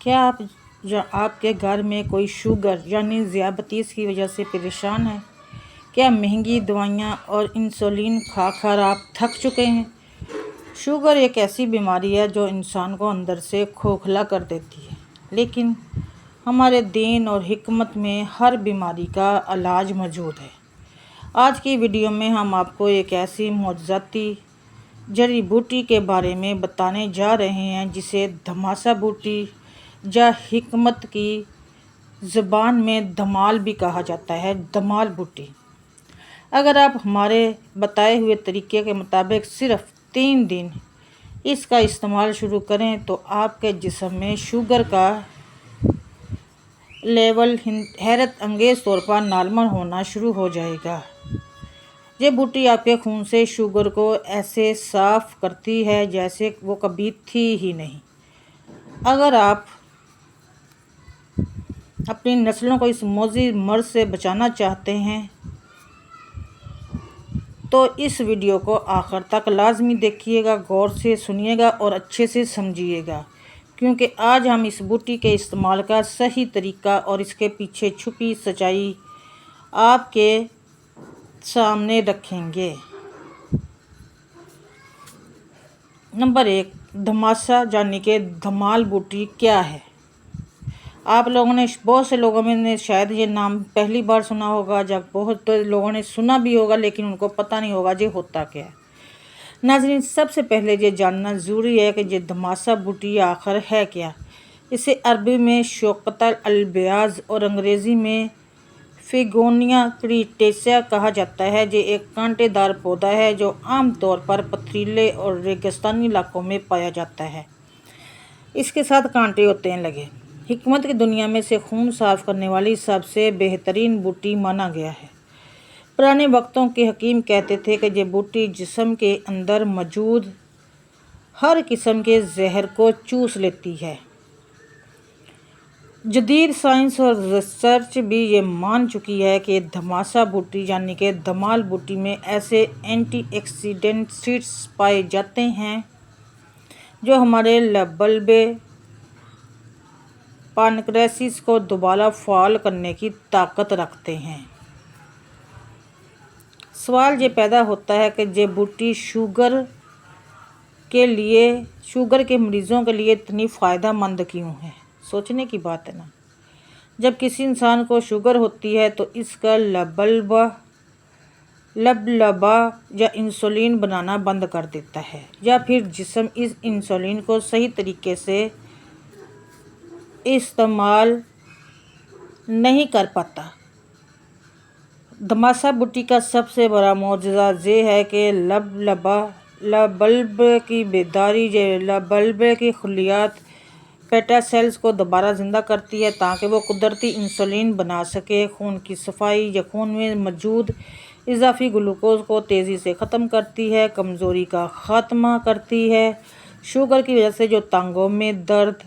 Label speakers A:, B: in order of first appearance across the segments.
A: क्या आपके घर में कोई शुगर यानी ज़ियाबतीस की वजह से परेशान है? क्या महंगी दवाइयाँ और इंसुलिन खा कर आप थक चुके हैं? शुगर एक ऐसी बीमारी है जो इंसान को अंदर से खोखला कर देती है, लेकिन हमारे दीन और हिकमत में हर बीमारी का इलाज मौजूद है। आज की वीडियो में हम आपको एक ऐसी मौजज़ाती जड़ी बूटी के बारे में बताने जा रहे हैं जिसे धमासा बूटी या हिकमत की ज़बान में धमाल भी कहा जाता है। धमाल बूटी अगर आप हमारे बताए हुए तरीके के मुताबिक सिर्फ 3 दिन इसका इस्तेमाल शुरू करें तो आपके जिस्म में शुगर का लेवल हैरत अंगेज़ तौर पर नॉर्मल होना शुरू हो जाएगा। ये बूटी आपके खून से शुगर को ऐसे साफ़ करती है जैसे वो कभी थी ही नहीं। अगर आप अपनी नस्लों को इस मौजी मर्ज से बचाना चाहते हैं तो इस वीडियो को आखिर तक लाजमी देखिएगा, गौर से सुनिएगा और अच्छे से समझिएगा, क्योंकि आज हम इस बूटी के इस्तेमाल का सही तरीका और इसके पीछे छुपी सच्चाई आपके सामने रखेंगे। नंबर 1, धमासा यानी कि धमाल बूटी क्या है? आप लोगों ने बहुत से लोगों में शायद ये नाम पहली बार सुना होगा, जब बहुत लोगों ने सुना भी होगा लेकिन उनको पता नहीं होगा ये होता क्या है। नाज़रीन, सबसे पहले ये जानना ज़रूरी है कि ये धमासा बूटी आखिर है क्या। इसे अरबी में शौकतल अलब्याज और अंग्रेज़ी में फिगोनिया क्रीटेसिया कहा जाता है। ये एक कांटेदार पौधा है जो आम तौर पर पथरीले और रेगिस्तानी इलाकों में पाया जाता है। इसके साथ कांटे होते हैं लगे। हिकमत की दुनिया में से खून साफ़ करने वाली सबसे बेहतरीन बूटी माना गया है। पुराने वक्तों के हकीम कहते थे कि ये बूटी जिस्म के अंदर मौजूद हर किस्म के जहर को चूस लेती है। जदीद साइंस और रिसर्च भी ये मान चुकी है कि धमासा बूटी यानी कि धमाल बूटी में ऐसे एंटीऑक्सीडेंट्स पाए जाते हैं जो हमारे बल्बे पानक्रेसिस को दोबारा फाल करने की ताकत रखते हैं। सवाल ये पैदा होता है कि ये बूटी शुगर के मरीज़ों के लिए इतनी फ़ायदेमंद क्यों है। सोचने की बात है ना। जब किसी इंसान को शुगर होती है तो इसका लबलबा या इंसुलिन बनाना बंद कर देता है, या फिर जिस्म इस इंसुलिन को सही तरीके से इस्तेमाल नहीं कर पाता। धमासा बूटी का सबसे बड़ा मौजज़ा ये है कि बल्ब की बेदारी बल्ब की खलियात पेटा सेल्स को दोबारा ज़िंदा करती है ताकि वो कुदरती इंसुलिन बना सके। खून की सफाई या खून में मौजूद इजाफी ग्लूकोज को तेज़ी से ख़त्म करती है, कमज़ोरी का ख़ात्मा करती है। शुगर की वजह से जो टांगों में दर्द,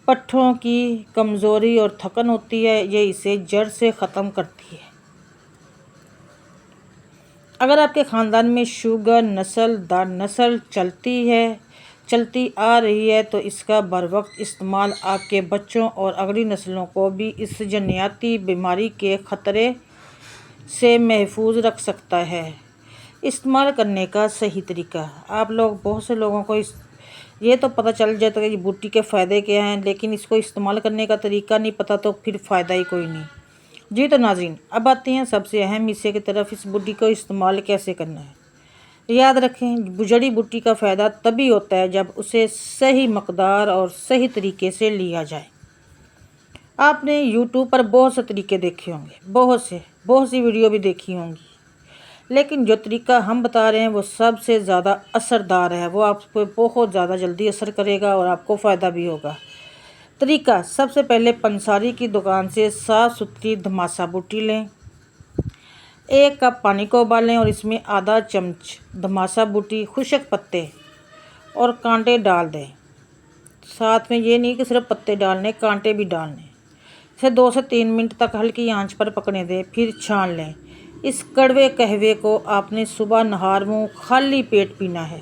A: पट्ठों की कमज़ोरी और थकन होती है, ये इसे जड़ से ख़त्म करती है। अगर आपके ख़ानदान में शुगर नस्ल दर नस्ल चलती आ रही है तो इसका बरवक्त इस्तेमाल आपके बच्चों और अगली नस्लों को भी इस जन्नती बीमारी के ख़तरे से महफूज रख सकता है। इस्तेमाल करने का सही तरीका। आप लोग बहुत से लोगों को ये तो पता चल जाता है कि बूटी के फ़ायदे क्या हैं, लेकिन इसको इस्तेमाल करने का तरीका नहीं पता तो फिर फ़ायदा ही कोई नहीं। जी तो नाज़रीन, अब आते हैं सबसे अहम हिस्से की तरफ। इस बूटी को इस्तेमाल कैसे करना है। याद रखें, जड़ी बूटी का फ़ायदा तभी होता है जब उसे सही मकदार और सही तरीके से लिया जाए। आपने यूट्यूब पर बहुत से तरीके देखे होंगे, बहुत सी वीडियो भी देखी होंगी, लेकिन जो तरीका हम बता रहे हैं वो सबसे ज़्यादा असरदार है। वो आप पर बहुत ज़्यादा जल्दी असर करेगा और आपको फ़ायदा भी होगा। तरीका, सबसे पहले पंसारी की दुकान से साफ़ सुथरी धमासा बूटी लें। 1 कप पानी को उबालें और इसमें आधा चम्मच धमासा बूटी, खुश्क पत्ते और कांटे डाल दें। साथ में ये नहीं कि सिर्फ पत्ते डालने, कांटे भी डालने। इसे 2 से 3 मिनट तक हल्की आंच पर पकने दें, फिर छान लें। इस कड़वे कहवे को आपने सुबह नहार मुँह खाली पेट पीना है।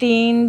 A: 3